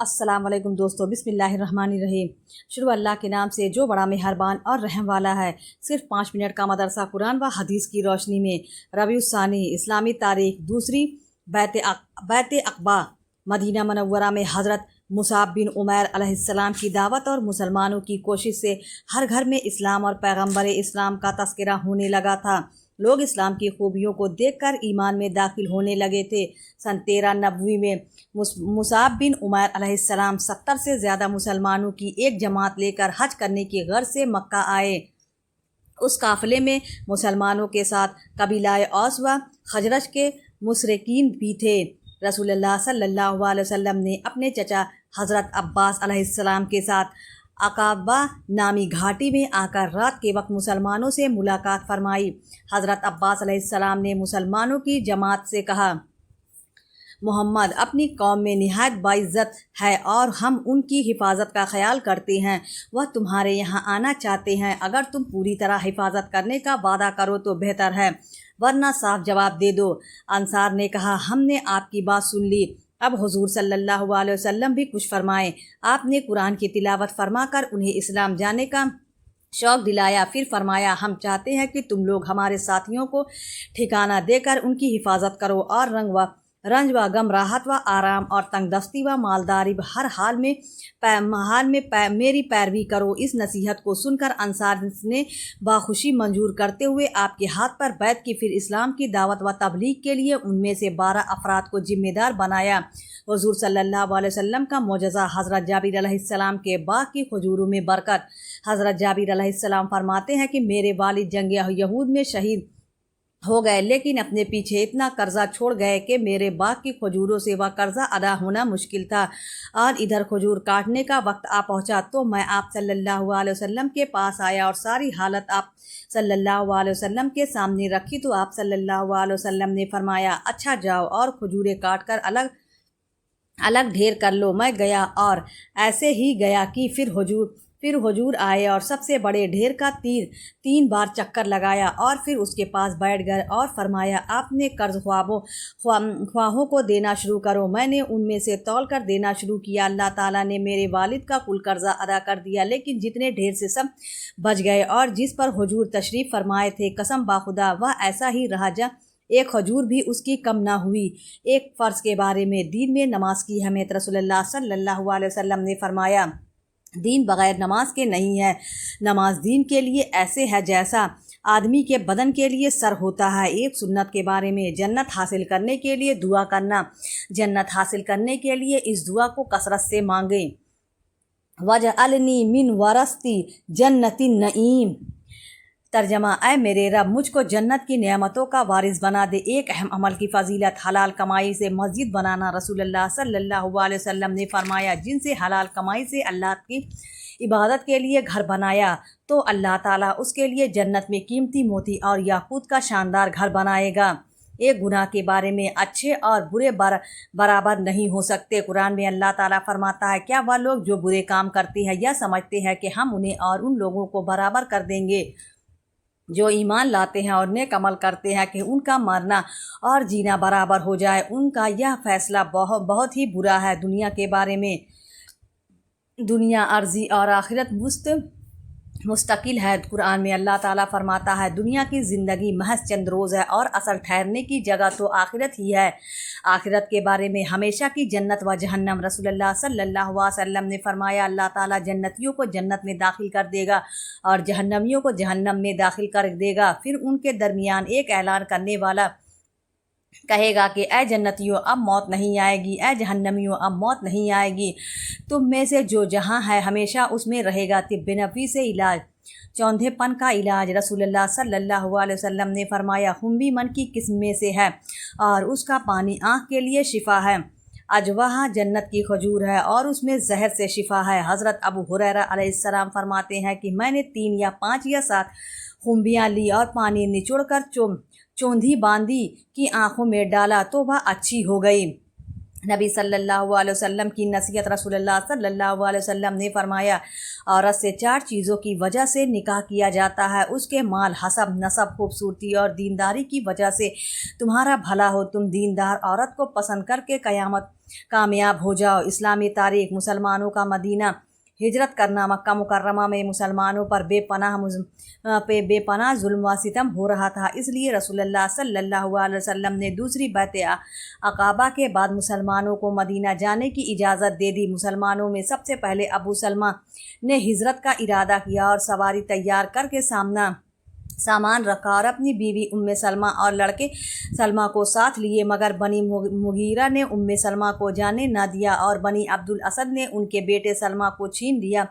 السلام علیکم دوستو، بسم اللہ الرحمن الرحیم۔ شروع اللہ کے نام سے جو بڑا مہربان اور رحم والا ہے۔ صرف 5 منٹ کا مدرسہ قرآن و حدیث کی روشنی میں ربیع الثانی اسلامی تاریخ دوسری بیت عقبہ مدینہ منورہ میں حضرت مصعب بن عمیر علیہ السلام کی دعوت اور مسلمانوں کی کوشش سے ہر گھر میں اسلام اور پیغمبر اسلام کا تذکرہ ہونے لگا تھا۔ لوگ اسلام کی خوبیوں کو دیکھ کر ایمان میں داخل ہونے لگے تھے۔ سن 13 نبوی میں مصعب بن عمیر علیہ السلام 70 سے زیادہ مسلمانوں کی ایک جماعت لے کر حج کرنے کی غرض سے مکہ آئے۔ اس قافلے میں مسلمانوں کے ساتھ قبیلہ اوس و خزرج کے مشرکین بھی تھے۔ رسول اللہ صلی اللہ علیہ وسلم نے اپنے چچا حضرت عباس علیہ السلام کے ساتھ عقبہ نامی گھاٹی میں آ کر رات کے وقت مسلمانوں سے ملاقات فرمائی۔ حضرت عباس علیہ السلام نے مسلمانوں کی جماعت سے کہا، محمد اپنی قوم میں نہایت باعزت ہے اور ہم ان کی حفاظت کا خیال کرتے ہیں۔ وہ تمہارے یہاں آنا چاہتے ہیں۔ اگر تم پوری طرح حفاظت کرنے کا وعدہ کرو تو بہتر ہے، ورنہ صاف جواب دے دو۔ انصار نے کہا، ہم نے آپ کی بات سن لی، اب حضور صلی اللہ علیہ وسلم بھی کچھ فرمائیں۔ آپ نے قرآن کی تلاوت فرما کر انہیں اسلام جانے کا شوق دلایا، پھر فرمایا، ہم چاہتے ہیں کہ تم لوگ ہمارے ساتھیوں کو ٹھکانہ دے کر ان کی حفاظت کرو اور رنج و غم، راحت و آرام اور تنگ دستی و مالداری ہر حال میں میری پیروی کرو۔ اس نصیحت کو سن کر انصار نے باخوشی منظور کرتے ہوئے آپ کے ہاتھ پر بیعت کی، پھر اسلام کی دعوت و تبلیغ کے لیے ان میں سے 12 افراد کو ذمہ دار بنایا۔ حضور صلی اللہ علیہ وسلم کا معجزہ، حضرت جابر علیہ السلام کے باغ کی کھجوروں میں برکت۔ حضرت جابر علیہ السلام فرماتے ہیں کہ میرے والد جنگ یہود میں شہید ہو گئے، لیکن اپنے پیچھے اتنا قرضہ چھوڑ گئے کہ میرے باغ کی کھجوروں سے وہ قرضہ ادا ہونا مشکل تھا، اور ادھر کھجور کاٹنے کا وقت آ پہنچا تو میں آپ صلی اللہ علیہ وسلم کے پاس آیا اور ساری حالت آپ صلی اللہ علیہ وسلم کے سامنے رکھی تو آپ صلی اللہ علیہ وسلم نے فرمایا، اچھا جاؤ اور کھجوریں کاٹ کر الگ ڈھیر کر لو۔ میں گیا اور ایسے ہی گیا کہ پھر حضور آئے اور سب سے بڑے ڈھیر کا 3 بار چکر لگایا اور پھر اس کے پاس بیٹھ گئے اور فرمایا، آپ نے قرض خواہوں کو دینا شروع کرو۔ میں نے ان میں سے تول کر دینا شروع کیا۔ اللہ تعالیٰ نے میرے والد کا کل قرضہ ادا کر دیا، لیکن جتنے ڈھیر سے سب بچ گئے، اور جس پر حضور تشریف فرمائے تھے، قسم باخدا وہ ایسا ہی رہا ایک کھجور بھی اس کی کم نہ ہوئی۔ ایک فرض کے بارے میں دین میں نماز کی اہمیت، رسول اللہ صلی اللہ علیہ وسلم نے فرمایا، دین بغیر نماز کے نہیں ہے۔ نماز دین کے لیے ایسے ہے جیسا آدمی کے بدن کے لیے سر ہوتا ہے۔ ایک سنت کے بارے میں، جنت حاصل کرنے کے لیے دعا کرنا۔ جنت حاصل کرنے کے لیے اس دعا کو کثرت سے مانگیں، وَاجْعَلْنِی مِنْ وَرَثَةِ جَنَّةِ النَّعِیمِ۔ ترجمہ، اے میرے رب، مجھ کو جنت کی نعمتوں کا وارث بنا دے۔ ایک اہم عمل کی فضیلت، حلال کمائی سے مسجد بنانا۔ رسول اللہ صلی اللہ علیہ وسلم نے فرمایا، جن سے حلال کمائی سے اللہ کی عبادت کے لیے گھر بنایا تو اللہ تعالیٰ اس کے لیے جنت میں قیمتی موتی اور یاقوت کا شاندار گھر بنائے گا۔ ایک گناہ کے بارے میں، اچھے اور برے برابر نہیں ہو سکتے۔ قرآن میں اللہ تعالیٰ فرماتا ہے، کیا وہ لوگ جو برے کام کرتے ہیں یا سمجھتے ہیں کہ ہم انہیں اور ان لوگوں کو برابر کر دیں گے جو ایمان لاتے ہیں اور نیک عمل کرتے ہیں، کہ ان کا مرنا اور جینا برابر ہو جائے؟ ان کا یہ فیصلہ بہت ہی برا ہے۔ دنیا کے بارے میں، دنیا عارضی اور آخرت مستقل ہے۔ قرآن میں اللہ تعالیٰ فرماتا ہے، دنیا کی زندگی محض چند روز ہے اور اصل ٹھہرنے کی جگہ تو آخرت ہی ہے۔ آخرت کے بارے میں، ہمیشہ کی جنت و جہنم۔ رسول اللہ صلی اللہ علیہ وسلم نے فرمایا، اللہ تعالیٰ جنتیوں کو جنت میں داخل کر دے گا اور جہنمیوں کو جہنم میں داخل کر دے گا۔ پھر ان کے درمیان ایک اعلان کرنے والا کہے گا کہ اے جنتیوں، اب موت نہیں آئے گی، اے جہنمیوں، اب موت نہیں آئے گی۔ تم میں سے جو جہاں ہے ہمیشہ اس میں رہے گا۔ طب نبوی سے علاج، چوندھے پن کا علاج۔ رسول اللہ صلی اللہ علیہ وسلم نے فرمایا، خنبی من کی قسم میں سے ہے اور اس کا پانی آنکھ کے لیے شفا ہے۔ اجواہ جنت کی کھجور ہے اور اس میں زہر سے شفا ہے۔ حضرت ابو ہریرہ علیہ السلام فرماتے ہیں کہ میں نے 3 یا 5 یا 7 خنبیاں لی اور پانی نچوڑ کر چوندھی باندھی کی آنکھوں میں ڈالا تو وہ اچھی ہو گئی۔ نبی صلی اللہ علیہ وسلم کی نصیحت۔ رسول اللہ صلی اللہ علیہ وسلم نے فرمایا، عورت سے 4 چیزوں کی وجہ سے نکاح کیا جاتا ہے، اس کے مال، حسب، نسب، خوبصورتی اور دینداری کی وجہ سے تمہارا بھلا ہو۔ تم دیندار عورت کو پسند کر کے قیامت کامیاب ہو جاؤ۔ اسلامی تاریخ۔ مسلمانوں کا مدینہ ہجرت کرنا۔ مکہ مکرمہ میں مسلمانوں پر بے پناہ ظلم و ستم ہو رہا تھا، اس لیے رسول اللہ صلی اللہ علیہ وسلم نے دوسری بیعت عقابہ کے بعد مسلمانوں کو مدینہ جانے کی اجازت دے دی۔ مسلمانوں میں سب سے پہلے ابو سلمہ نے ہجرت کا ارادہ کیا اور سواری تیار کر کے سامان رکھا اور اپنی بیوی ام سلمہ اور لڑکے سلمہ کو ساتھ لیے، مگر بنی مغیرہ نے ام سلمہ کو جانے نہ دیا اور بنی عبد الاسد نے ان کے بیٹے سلمہ کو چھین لیا،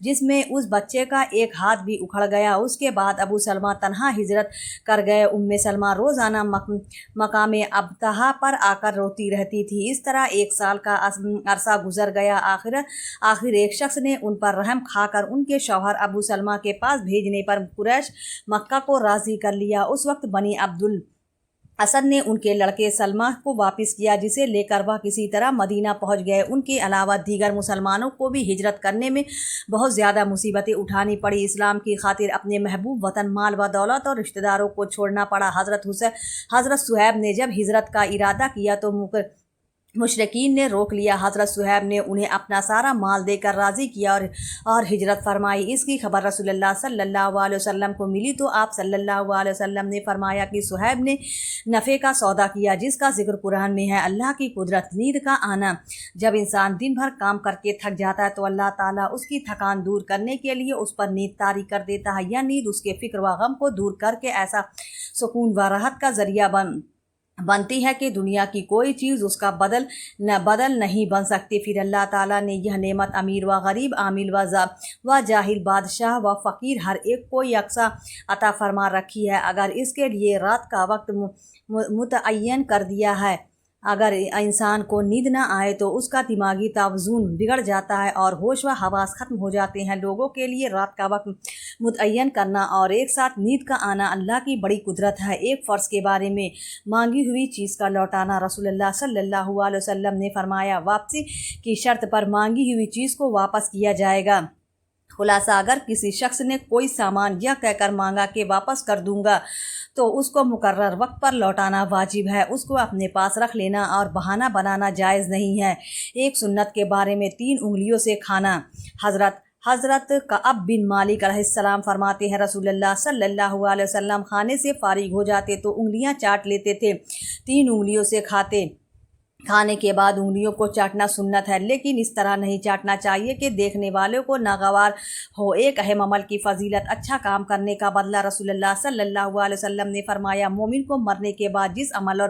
جس میں اس بچے کا ایک ہاتھ بھی اکھڑ گیا۔ اس کے بعد ابو سلمہ تنہا ہجرت کر گئے۔ ام سلمہ روزانہ مقام ابتہا پر آ کر روتی رہتی تھی۔ اس طرح 1 سال کا عرصہ گزر گیا۔ آخر ایک شخص نے ان پر رحم کھا کر ان کے شوہر ابو سلمہ کے پاس بھیجنے پر قریش مکہ کو راضی کر لیا۔ اس وقت بنی عبد الاسد نے ان کے لڑکے سلمہ کو واپس کیا، جسے لے کر وہ کسی طرح مدینہ پہنچ گئے۔ ان کے علاوہ دیگر مسلمانوں کو بھی ہجرت کرنے میں بہت زیادہ مصیبتیں اٹھانی پڑی۔ اسلام کی خاطر اپنے محبوب وطن، مال و دولت اور رشتہ داروں کو چھوڑنا پڑا۔ حضرت صہیب نے جب ہجرت کا ارادہ کیا تو مشرکین نے روک لیا۔ حضرت صہیب نے انہیں اپنا سارا مال دے کر راضی کیا اور ہجرت فرمائی۔ اس کی خبر رسول اللہ صلی اللہ علیہ وسلم کو ملی تو آپ صلی اللہ علیہ وسلم نے فرمایا کہ صہیب نے نفع کا سودا کیا، جس کا ذکر قرآن میں ہے۔ اللہ کی قدرت، نیند کا آنا۔ جب انسان دن بھر کام کر کے تھک جاتا ہے تو اللہ تعالیٰ اس کی تھکان دور کرنے کے لیے اس پر نیند طاری کر دیتا ہے۔ یہ نیند اس کے فکر و غم کو دور کر کے ایسا سکون و راحت کا ذریعہ بنتی ہے کہ دنیا کی کوئی چیز اس کا بدل نہیں بن سکتی۔ پھر اللہ تعالیٰ نے یہ نعمت امیر و غریب، عامل و جاہل، بادشاہ و فقیر، ہر ایک کو یکساں عطا فرما رکھی ہے۔ اگر اس کے لیے رات کا وقت متعین کر دیا ہے، اگر انسان کو نیند نہ آئے تو اس کا دماغی توازن بگڑ جاتا ہے اور ہوش و حواس ختم ہو جاتے ہیں۔ لوگوں کے لیے رات کا وقت متعین کرنا اور ایک ساتھ نیند کا آنا اللہ کی بڑی قدرت ہے۔ ایک فرض کے بارے میں مانگی ہوئی چیز کا لوٹانا۔ رسول اللہ صلی اللہ علیہ وسلم نے فرمایا، واپسی کی شرط پر مانگی ہوئی چیز کو واپس کیا جائے گا۔ خلاصہ، اگر کسی شخص نے کوئی سامان یہ کہہ کر مانگا کہ واپس کر دوں گا تو اس کو مقرر وقت پر لوٹانا واجب ہے، اس کو اپنے پاس رکھ لینا اور بہانہ بنانا جائز نہیں ہے۔ ایک سنت کے بارے میں 3 انگلیوں سے کھانا۔ حضرت کعب بن مالک علیہ السلام فرماتے ہیں، رسول اللہ صلی اللہ علیہ وسلم کھانے سے فارغ ہو جاتے تو انگلیاں چاٹ لیتے تھے۔ 3 انگلیوں سے کھانے کے بعد انگلیوں کو چاٹنا سنت ہے، لیکن اس طرح نہیں چاٹنا چاہیے کہ دیکھنے والوں کو ناگوار ہو۔ ایک اہم عمل کی فضیلت، اچھا کام کرنے کا بدلہ۔ رسول اللہ صلی اللہ علیہ وسلم نے فرمایا، مومن کو مرنے کے بعد جس عمل اور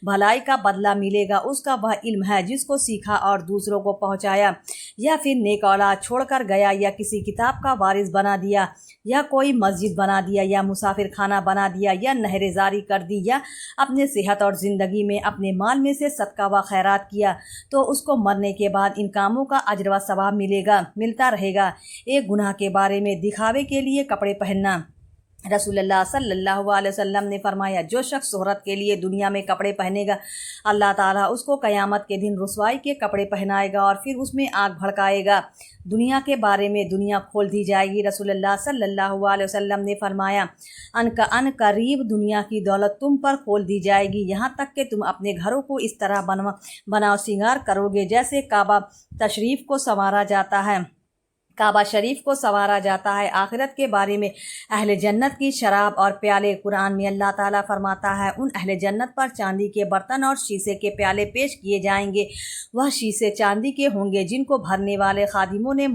بھلائی کا بدلہ ملے گا اس کا وہ علم ہے جس کو سیکھا اور دوسروں کو پہنچایا، یا پھر نیک اولاد چھوڑ کر گیا، یا کسی کتاب کا وارث بنا دیا، یا کوئی مسجد بنا دیا، یا مسافر خانہ بنا دیا، یا نہر جاری کر دی، یا اپنے صحت اور زندگی میں اپنے مال میں سے صدقہ و خیرات کیا، تو اس کو مرنے کے بعد ان کاموں کا اجر و ثواب ملتا رہے گا۔ ایک گناہ کے بارے میں دکھاوے کے لیے کپڑے پہننا۔ رسول اللہ صلی اللہ علیہ وسلم نے فرمایا، جو شخص شہرت کے لیے دنیا میں کپڑے پہنے گا، اللہ تعالیٰ اس کو قیامت کے دن رسوائی کے کپڑے پہنائے گا اور پھر اس میں آگ بھڑکائے گا۔ دنیا کے بارے میں دنیا کھول دی جائے گی۔ رسول اللہ صلی اللہ علیہ وسلم نے فرمایا، ان قریب دنیا کی دولت تم پر کھول دی جائے گی، یہاں تک کہ تم اپنے گھروں کو اس طرح بناؤ سنگار کرو گے جیسے کعبہ شریف کو سنوارا جاتا ہے۔ آخرت کے بارے میں اہل جنت کی شراب اور پیالے۔ قرآن میں اللہ تعالیٰ فرماتا ہے، ان اہل جنت پر چاندی کے برتن اور شیشے کے پیالے پیش کیے جائیں گے۔ وہ شیشے چاندی کے ہوں گے جن کو بھرنے والے خادموں نے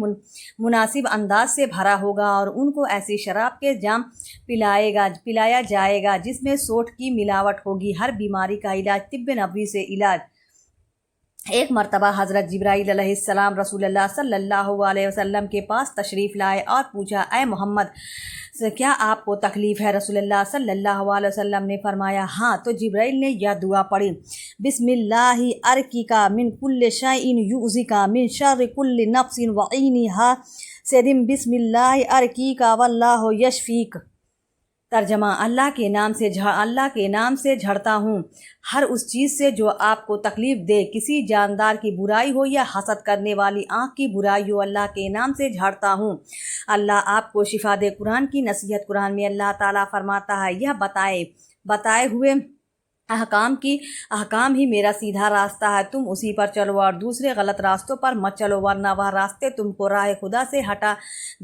مناسب انداز سے بھرا ہوگا، اور ان کو ایسی شراب کے جام پلایا جائے گا جس میں سوٹھ کی ملاوٹ ہوگی۔ ہر بیماری کا علاج طب نبوی سے علاج۔ ایک مرتبہ حضرت جبرائیل علیہ السلام رسول اللہ صلی اللہ علیہ وسلم کے پاس تشریف لائے اور پوچھا، اے محمد، کیا آپ کو تکلیف ہے؟ رسول اللہ صلی اللہ علیہ وسلم نے فرمایا، ہاں۔ تو جبرائیل نے یہ دعا پڑھی، بسم اللہ ارقیک من کل شیء یؤذیک من شر کل نفس وعین حاسد، بسم اللہ ارقیک واللہ یشفیک۔ ترجمہ اللہ کے نام سے جھڑتا ہوں ہر اس چیز سے جو آپ کو تکلیف دے، کسی جاندار کی برائی ہو یا حسد کرنے والی آنکھ کی برائی ہو، اللہ کے نام سے جھڑتا ہوں۔ اللہ آپ کو شفا دے۔ قرآن کی نصیحت۔ قرآن میں اللہ تعالیٰ فرماتا ہے، یہ بتائے ہوئے احکام ہی میرا سیدھا راستہ ہے، تم اسی پر چلو اور دوسرے غلط راستوں پر مت چلو، ورنہ وہ راستے تم کو راہ خدا سے ہٹا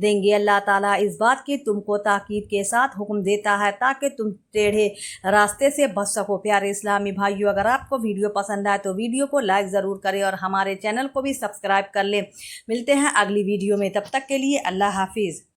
دیں گے۔ اللہ تعالیٰ اس بات کی تم کو تاکید کے ساتھ حکم دیتا ہے تاکہ تم ٹیڑھے راستے سے بچ سکو۔ پیارے اسلامی بھائیو، اگر آپ کو ویڈیو پسند آئے تو ویڈیو کو لائک ضرور کریں اور ہمارے چینل کو بھی سبسکرائب کر لیں۔ ملتے ہیں اگلی ویڈیو میں، تب تک کے لیے اللہ حافظ۔